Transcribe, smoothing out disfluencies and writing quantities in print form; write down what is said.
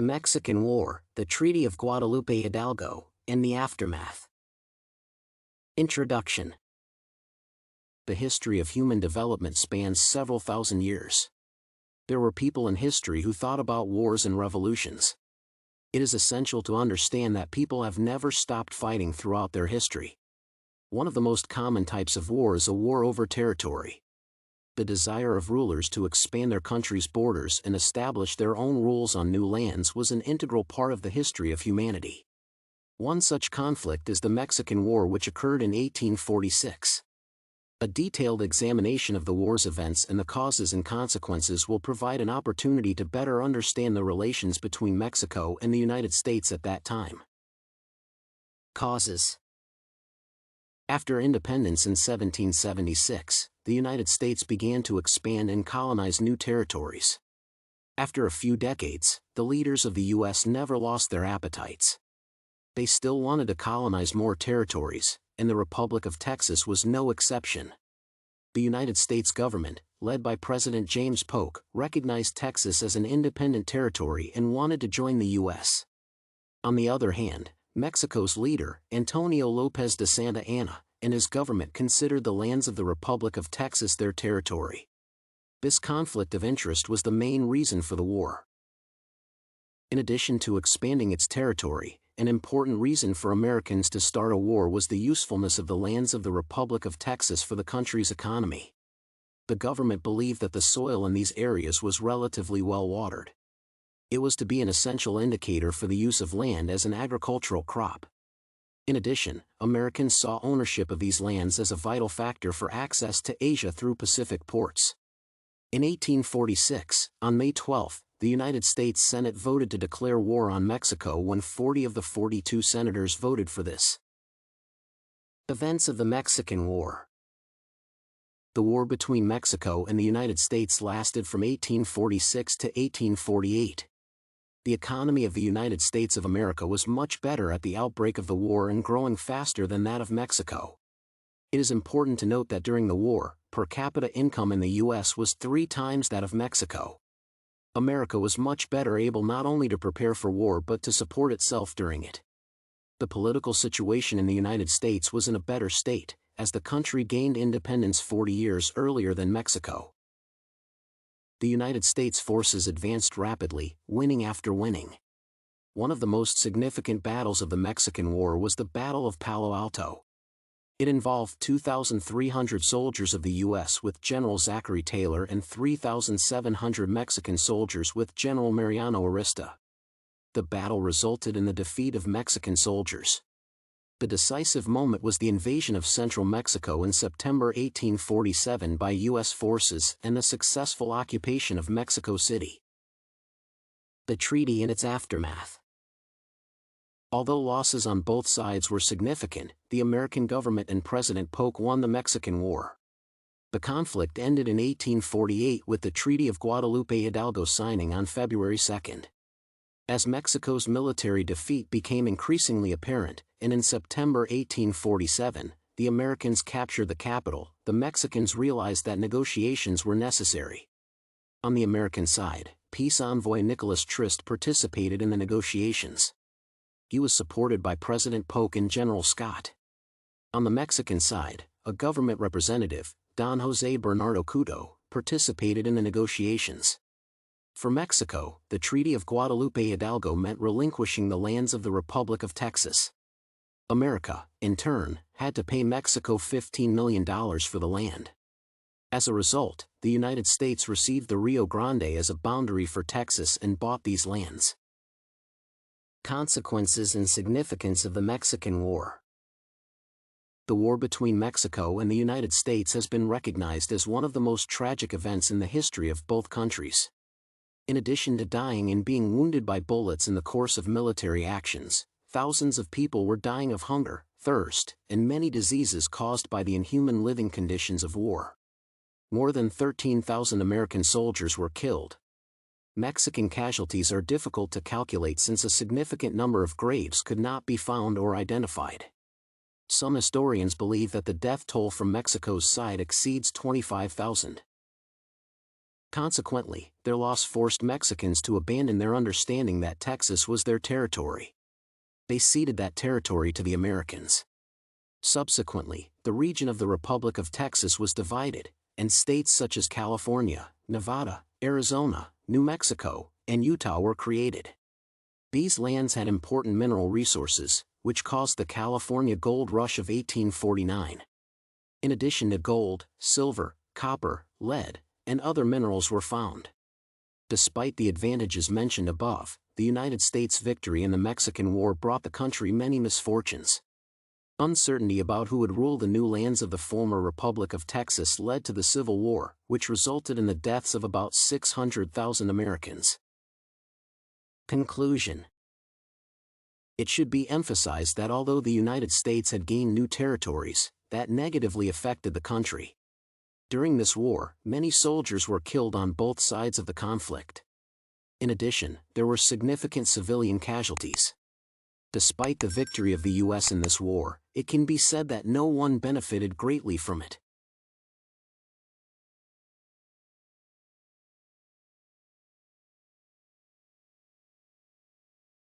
The Mexican War, the Treaty of Guadalupe Hidalgo, and the aftermath. Introduction. The history of human development spans several thousand years. There were people in history who thought about wars and revolutions. It is essential to understand that people have never stopped fighting throughout their history. One of the most common types of war is a war over territory. The desire of rulers to expand their country's borders and establish their own rules on new lands was an integral part of the history of humanity. One such conflict is the Mexican War, which occurred in 1846. A detailed examination of the war's events and the causes and consequences will provide an opportunity to better understand the relations between Mexico and the United States at that time. Causes. After independence in 1776, the United States began to expand and colonize new territories. After a few decades, the leaders of the U.S. never lost their appetites. They still wanted to colonize more territories, and the Republic of Texas was no exception. The United States government, led by President James Polk, recognized Texas as an independent territory and wanted to join the U.S. On the other hand, Mexico's leader, Antonio López de Santa Anna, and his government considered the lands of the Republic of Texas their territory. This conflict of interest was the main reason for the war. In addition to expanding its territory, an important reason for Americans to start a war was the usefulness of the lands of the Republic of Texas for the country's economy. The government believed that the soil in these areas was relatively well watered. It was to be an essential indicator for the use of land as an agricultural crop. In addition, Americans saw ownership of these lands as a vital factor for access to Asia through Pacific ports. In 1846, on May 12, the United States Senate voted to declare war on Mexico when 40 of the 42 senators voted for this. Events of the Mexican War. The war between Mexico and the United States lasted from 1846 to 1848. The economy of the United States of America was much better at the outbreak of the war and growing faster than that of Mexico. It is important to note that during the war, per capita income in the U.S. was 3 times that of Mexico. America was much better able not only to prepare for war but to support itself during it. The political situation in the United States was in a better state, as the country gained independence 40 years earlier than Mexico. The United States forces advanced rapidly, winning after winning. One of the most significant battles of the Mexican War was the Battle of Palo Alto. It involved 2,300 soldiers of the U.S. with General Zachary Taylor and 3,700 Mexican soldiers with General Mariano Arista. The battle resulted in the defeat of Mexican soldiers. The decisive moment was the invasion of central Mexico in September 1847 by U.S. forces and the successful occupation of Mexico City. The treaty and its aftermath. Although losses on both sides were significant, the American government and President Polk won the Mexican War. The conflict ended in 1848 with the Treaty of Guadalupe Hidalgo signing on February 2. As Mexico's military defeat became increasingly apparent, and in September 1847, the Americans captured the capital, the Mexicans realized that negotiations were necessary. On the American side, peace envoy Nicholas Trist participated in the negotiations. He was supported by President Polk and General Scott. On the Mexican side, a government representative, Don José Bernardo Couto, participated in the negotiations. For Mexico, the Treaty of Guadalupe Hidalgo meant relinquishing the lands of the Republic of Texas. America, in turn, had to pay Mexico $15 million for the land. As a result, the United States received the Rio Grande as a boundary for Texas and bought these lands. Consequences and significance of the Mexican War. The war between Mexico and the United States has been recognized as one of the most tragic events in the history of both countries. In addition to dying and being wounded by bullets in the course of military actions, thousands of people were dying of hunger, thirst, and many diseases caused by the inhuman living conditions of war. More than 13,000 American soldiers were killed. Mexican casualties are difficult to calculate since a significant number of graves could not be found or identified. Some historians believe that the death toll from Mexico's side exceeds 25,000. Consequently, their loss forced Mexicans to abandon their understanding that Texas was their territory. They ceded that territory to the Americans. Subsequently, the region of the Republic of Texas was divided, and states such as California, Nevada, Arizona, New Mexico, and Utah were created. These lands had important mineral resources, which caused the California Gold Rush of 1849. In addition to gold, silver, copper, lead, and other minerals were found. Despite the advantages mentioned above, the United States' victory in the Mexican War brought the country many misfortunes. Uncertainty about who would rule the new lands of the former Republic of Texas led to the Civil War, which resulted in the deaths of about 600,000 Americans. Conclusion. It should be emphasized that although the United States had gained new territories, that negatively affected the country. During this war, many soldiers were killed on both sides of the conflict. In addition, there were significant civilian casualties. Despite the victory of the U.S. in this war, it can be said that no one benefited greatly from it.